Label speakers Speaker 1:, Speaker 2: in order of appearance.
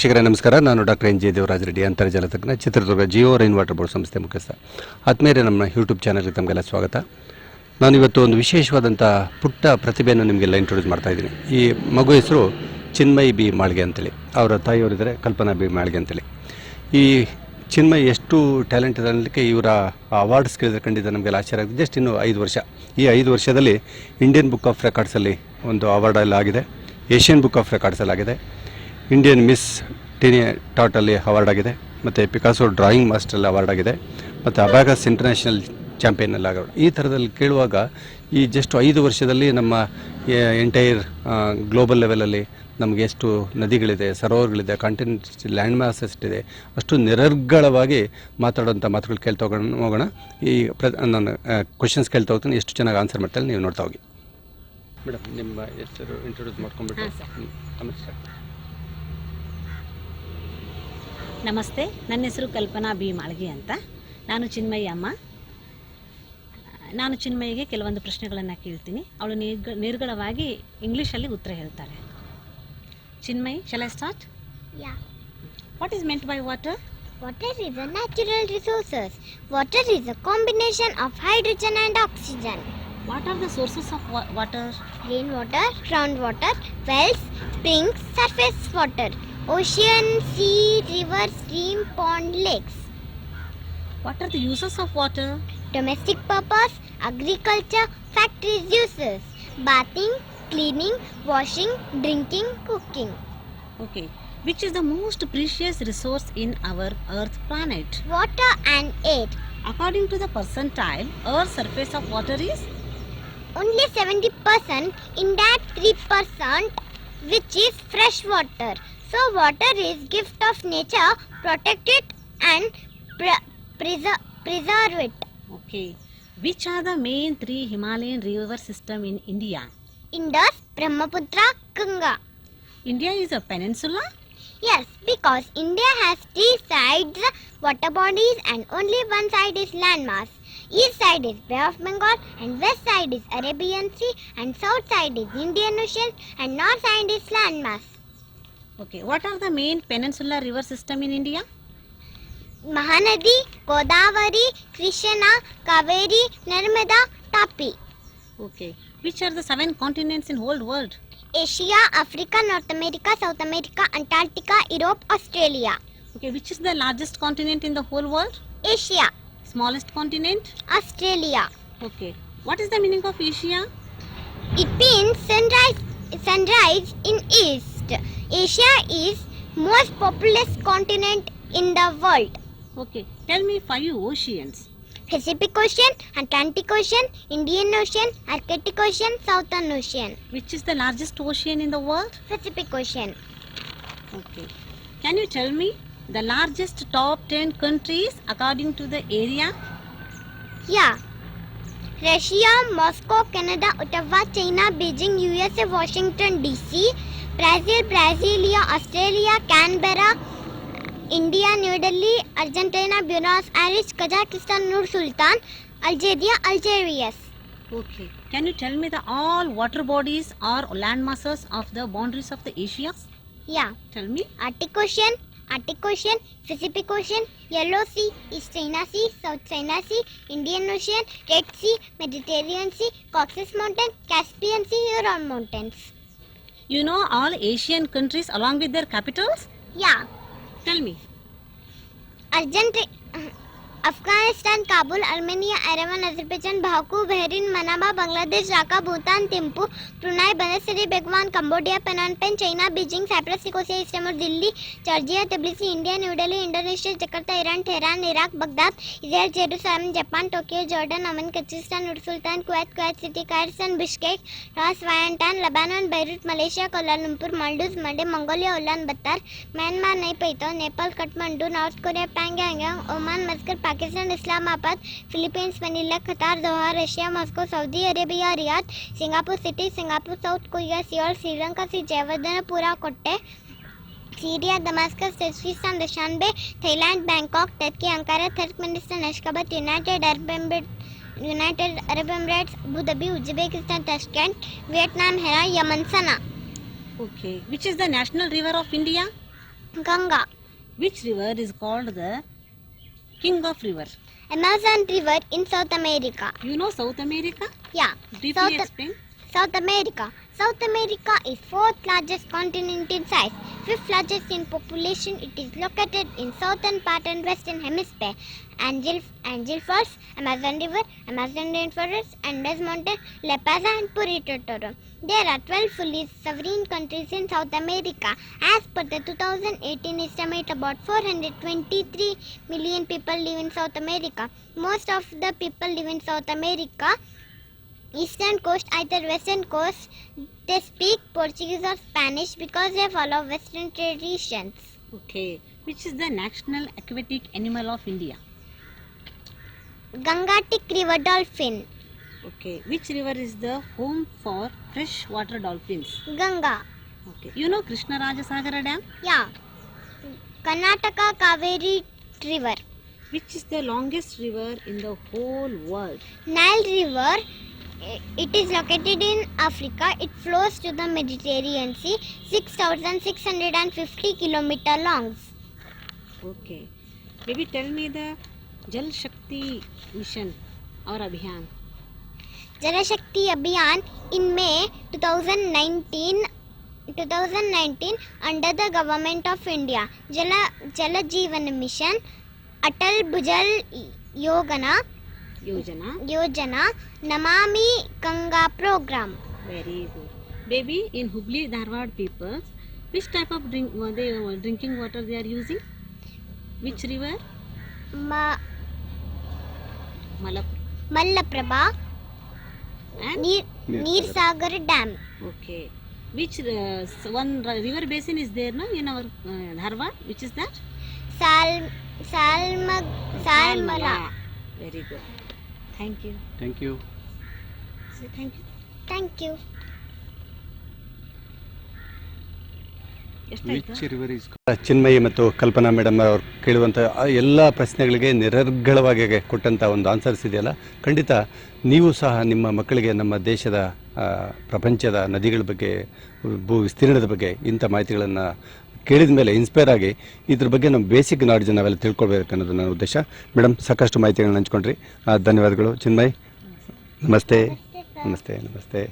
Speaker 1: ವೀಕ್ಷಕರೇ ನಮಸ್ಕಾರ. ನಾನು doctor N J Devaraj Reddy, ಅಂತರ್ಜಾಲ ತಜ್ಞ, Chitradurga Jio rain water board ಸಂಸ್ಥೆ ಮುಖ್ಯಸ್ಥ. ಆತ್ಮೀಯರೇ, ನಮ್ಮ ಯೂಟ್ಯೂಬ್ ಚಾನಲ್ಗೆ ತಮಗೆಲ್ಲ ಸ್ವಾಗತ. ನಾನಿವತ್ತು ಒಂದು ವಿಶೇಷವಾದಂಥ ಪುಟ್ಟ ಪ್ರತಿಭೆಯನ್ನು ನಿಮಗೆಲ್ಲ ಇಂಟ್ರೊಡ್ಯೂಸ್ ಮಾಡ್ತಾಯಿದ್ದೀನಿ. ಈ ಮಗು ಹೆಸರು ಚಿನ್ಮಯಿ ಬಿ ಮಾಳ್ಗೆ ಅಂತೇಳಿ. ಅವರ ತಾಯಿಯವರಿದ್ದಾರೆ ಕಲ್ಪನಾ ಬಿ ಮಾಳ್ಗೆ ಅಂತೇಳಿ. ಈ ಚಿನ್ಮಯಿ ಎಷ್ಟು ಟ್ಯಾಲೆಂಟ್ ಇದೆ ಅನ್ನಲಿಕ್ಕೆ ಇವರ ಅವಾರ್ಡ್ಸ್ ಕೇಳಿದ್ರೆ ಖಂಡಿತ ನಮಗೆಲ್ಲ ಆಶ್ಚರ್ಯ ಆಗಿದೆ. ಜಸ್ಟ್ ಇನ್ನು 5 ವರ್ಷ. ಈ 5 ವರ್ಷದಲ್ಲಿ ಇಂಡಿಯನ್ ಬುಕ್ ಆಫ್ ರೆಕಾರ್ಡ್ಸಲ್ಲಿ ಒಂದು ಅವಾರ್ಡ್ ಎಲ್ಲ ಆಗಿದೆ, ಏಷ್ಯನ್ ಬುಕ್ ಆಫ್ ರೆಕಾರ್ಡ್ಸಲ್ಲಿ ಆಗಿದೆ, ಇಂಡಿಯನ್ ಮಿಸ್ ಟಾಟಲ್ಲಿ ಅವಾರ್ಡ್ ಆಗಿದೆ, ಮತ್ತು ಪಿಕಾಸೋ ಡ್ರಾಯಿಂಗ್ ಮಾಸ್ಟರಲ್ಲಿ ಅವಾರ್ಡ್ ಆಗಿದೆ, ಮತ್ತು ಅಬಾಕಸ್ ಇಂಟರ್ನ್ಯಾಷನಲ್ ಚಾಂಪಿಯನ್ನಲ್ಲಿ ಅವಾರ್ಡ್. ಈ ಥರದಲ್ಲಿ ಕೇಳುವಾಗ ಈ ಜಸ್ಟ್ 5 ವರ್ಷದಲ್ಲಿ ನಮ್ಮ ಎಂಟೈರ್ ಗ್ಲೋಬಲ್ ಲೆವೆಲಲ್ಲಿ ನಮಗೆ ಎಷ್ಟು ನದಿಗಳಿದೆ, ಸರೋವರಗಳಿದೆ, ಕಾಂಟಿನೆಂಟ್ ಲ್ಯಾಂಡ್ ಮಾಸ್ ಎಷ್ಟಿದೆ, ಅಷ್ಟು ನಿರರ್ಗಳವಾಗಿ ಮಾತಾಡೋಂಥ ಮಾತುಗಳು ಕೇಳ್ತಾ ಹೋಗೋಣ. ಈ ನಾನು ಕ್ವಶನ್ಸ್ ಕೇಳ್ತಾ ಹೋಗ್ತೀನಿ, ಎಷ್ಟು ಚೆನ್ನಾಗಿ ಆನ್ಸರ್ ಮಾಡ್ತಾರೆ ನೀವು ನೋಡ್ತಾ ಹೋಗಿ. ಮೇಡಮ್, ನಿಮ್ಮ ಹೆಸರು ಇಂಟ್ರೊಡ್ಯೂಸ್ ಮಾಡ್ಕೊಂಡ್ಬಿಟ್ಟು ಆಮೇಲೆ.
Speaker 2: ನಮಸ್ತೆ, ನನ್ನ ಹೆಸರು ಕಲ್ಪನಾ ಬಿ ಮಾಳ್ಗೆ ಅಂತ. ನಾನು ಚಿನ್ಮಯಿ ಅಮ್ಮ. ನಾನು ಚಿನ್ಮಯಿಗೆ ಕೆಲವೊಂದು ಪ್ರಶ್ನೆಗಳನ್ನು ಕೇಳ್ತೀನಿ. ಅವಳು ನಿರ್ಗಳವಾಗಿ ಇಂಗ್ಲೀಷಲ್ಲಿ ಉತ್ತರ ಹೇಳ್ತಾಳೆ. Chinmayi, shall I start?
Speaker 3: Yeah.
Speaker 2: What is meant by water?
Speaker 3: Water is a natural resources. Water is a combination of hydrogen and oxygen.
Speaker 2: What are the sources of water?
Speaker 3: Rainwater, groundwater, wells, springs, surface water, ocean, sea, river, stream, pond, lakes.
Speaker 2: What are the uses of water?
Speaker 3: Domestic purpose, agriculture, factories uses, bathing, cleaning, washing, drinking, cooking.
Speaker 2: Okay. Which is the most precious resource in our earth planet?
Speaker 3: Water and air.
Speaker 2: According to the percentile, earth surface of water is
Speaker 3: Only 70%, in that 3% which is fresh water. So water is gift of nature, protect it and preserve it.
Speaker 2: Okay. Which are the main 3 Himalayan river system in India?
Speaker 3: Indus, Brahmaputra, Ganga.
Speaker 2: India is a peninsula?
Speaker 3: Yes, because India has 3 sides water bodies and only one side is landmass. East side is Bay of Bengal and west side is Arabian Sea and south side is Indian Ocean and north side is landmass.
Speaker 2: Okay. What are the main peninsular river system in India?
Speaker 3: Mahanadi, Godavari, Krishna, Kaveri, Narmada, Tapi.
Speaker 2: Okay. Which are the 7 continents in whole world?
Speaker 3: Asia, Africa, North America, South America, Antarctica, Europe, Australia.
Speaker 2: Okay. Which is the largest continent in the whole world?
Speaker 3: Asia,
Speaker 2: Smallest continent?
Speaker 3: Australia.
Speaker 2: Okay. What is the meaning of Asia?
Speaker 3: It means sunrise in east. Asia is most populous continent in the world.
Speaker 2: Okay. Tell me 5 oceans.
Speaker 3: Pacific Ocean, Atlantic Ocean, Indian Ocean, Arctic Ocean, Southern Ocean.
Speaker 2: Which is the largest ocean in the world?
Speaker 3: Pacific Ocean.
Speaker 2: Okay. Can you tell me the largest top 10 countries according to the area?
Speaker 3: Yeah. Russia, Moscow, Canada, Ottawa, China, Beijing, USA, Washington DC, Brazil, Brasilia, Australia, Canberra, India, New Delhi, Argentina, Buenos Aires, Kazakhstan, Nur Sultan, Algeria, Algeria.
Speaker 2: Okay. Can you tell me the all water bodies or land masses of the boundaries of the Asia?
Speaker 3: Yeah.
Speaker 2: Tell me.
Speaker 3: Arctic Ocean, Pacific Ocean, Yellow Sea, East China Sea, South China Sea, Indian Ocean, Red Sea, Mediterranean Sea, Caucasus Mountain, Caspian Sea, Ural Mountains.
Speaker 2: You know all Asian countries along with their capitals?
Speaker 3: Yeah.
Speaker 2: Tell me.
Speaker 3: Afghanistan, Kabul, Armenia, Yerevan, Azerbaijan, Baku, Bahrain, Manama, Bangladesh, Dhaka, Bhutan, Thimphu, Brunei, Banasiri, Begawan, Cambodia, Phnom Penh, China, Beijing, Cyprus, Nicosia, Istanbul, Delhi, Georgia, Tbilisi, India, New Delhi, Indonesia, Jakarta, Iran, Tehran, Iraq, Baghdad, Israel, Jerusalem, Japan, Tokyo, Jordan, Oman, Kyrgyzstan, Nur Sultan, Kuwait City, Kyrgyzstan, Bishkek, Ras, Vientiane, Lebanon, Beirut, Malaysia, Kuala Lumpur, Maldives, Maldives, Mongolia, Ulaanbaatar, Myanmar, Naypyidaw, Nepal, Kathmandu, North Korea, Pyongyang, Oman, Muscat, Pakistan, Islamabad, Philippines, Manila, Qatar, Doha, Russia, Moscow, Saudi Arabia, Riyadh, Singapore City, Singapore, South Korea, Seoul, Sri Lanka, Jayawardena, Kotte, Syria, Damascus, Tajikistan, Dushanbe, Thailand, Bangkok, Turkey, Ankara, Turkmenistan, Ashgabat, United Arab Emirates, Abu Dhabi, Uzbekistan, Tashkent, Vietnam, Hera, Yemen, Sana.
Speaker 2: Okay. Which is the national river of India?
Speaker 3: Ganga.
Speaker 2: Which river is called the king of river?
Speaker 3: Amazon River in South America.
Speaker 2: You know South America?
Speaker 3: Yeah.
Speaker 2: Briefly explain.
Speaker 3: South America. South America is 4th largest continent in size, 5th largest in population. It is located in southern part and western hemisphere. Angel Falls, Amazon River, Amazon Rainforest, Andes Mountain, La Paz and Puerto Toro. There are 12 fully sovereign countries in South America. As per the 2018 estimate, about 423 million people live in South America. Most of the people live in South America eastern coast, either western coast. They speak Portuguese or Spanish because they follow western traditions.
Speaker 2: Okay. Which is the national aquatic animal of India?
Speaker 3: Gangetic River Dolphin.
Speaker 2: Okay. Which river is the home for freshwater dolphins?
Speaker 3: Ganga.
Speaker 2: Okay. You know Krishnarajasagara Dam?
Speaker 3: Yeah. Karnataka Kaveri River.
Speaker 2: Which is the longest river in the whole world?
Speaker 3: Nile River. It is located in Africa. It flows to the Mediterranean Sea, 6,650 kilometers long.
Speaker 2: Okay. Maybe tell me the Jal Shakti mission or Abhiyan.
Speaker 3: Jal Shakti Abhiyan in May 2019 under the government of India. Jala Jeevan Mission, Atal Bhujal Yojana, Namami Ganga program.
Speaker 2: Very good. Baby, in Hubli Dharwad people, which type of drinking water they are using? Which river?
Speaker 3: Mallaprabha
Speaker 2: And
Speaker 3: Neer Sagar Dam.
Speaker 2: okay. Which one river basin is there now in our Dharwad? Which is that?
Speaker 3: Salmala.
Speaker 2: Very good. Thank you.
Speaker 1: Thank you.
Speaker 2: Say thank you.
Speaker 3: Thank you.
Speaker 2: ಎಷ್ಟಾಯ್ತು?
Speaker 1: ಚಿನ್ಮಯಿ ಮತ್ತು ಕಲ್ಪನಾ madam ಅವರು ಕೇಳುವಂಥ ಎಲ್ಲ ಪ್ರಶ್ನೆಗಳಿಗೆ ನಿರರ್ಗಳವಾಗಿ ಕೊಟ್ಟಂಥ ಒಂದು answers ಇದೆಯಲ್ಲ, ಖಂಡಿತ ನೀವು ಸಹ ನಿಮ್ಮ ಮಕ್ಕಳಿಗೆ ನಮ್ಮ ದೇಶದ ಪ್ರಪಂಚದ ನದಿಗಳ ಬಗ್ಗೆ, ಭೂ ವಿಸ್ತೀರ್ಣದ ಬಗ್ಗೆ ಇಂಥ ಮಾಹಿತಿಗಳನ್ನು ಕೇಳಿದ ಮೇಲೆ ಇನ್ಸ್ಪೈರ್ ಆಗಿ ಇದ್ರ ಬಗ್ಗೆ ನಮ್ಮ ಬೇಸಿಕ್ ನಾಲೆಡ್ಜ್ ನಾವೆಲ್ಲ ತಿಳ್ಕೊಳ್ಬೇಕು ಅನ್ನೋದು ನನ್ನ ಉದ್ದೇಶ. ಮೇಡಮ್ ಸಾಕಷ್ಟು ಮಾಹಿತಿಗಳನ್ನ ಹಂಚ್ಕೊಂಡ್ರಿ, ಧನ್ಯವಾದಗಳು. ಚಿನ್ಮಯ್ ನಮಸ್ತೆ. ನಮಸ್ತೆ.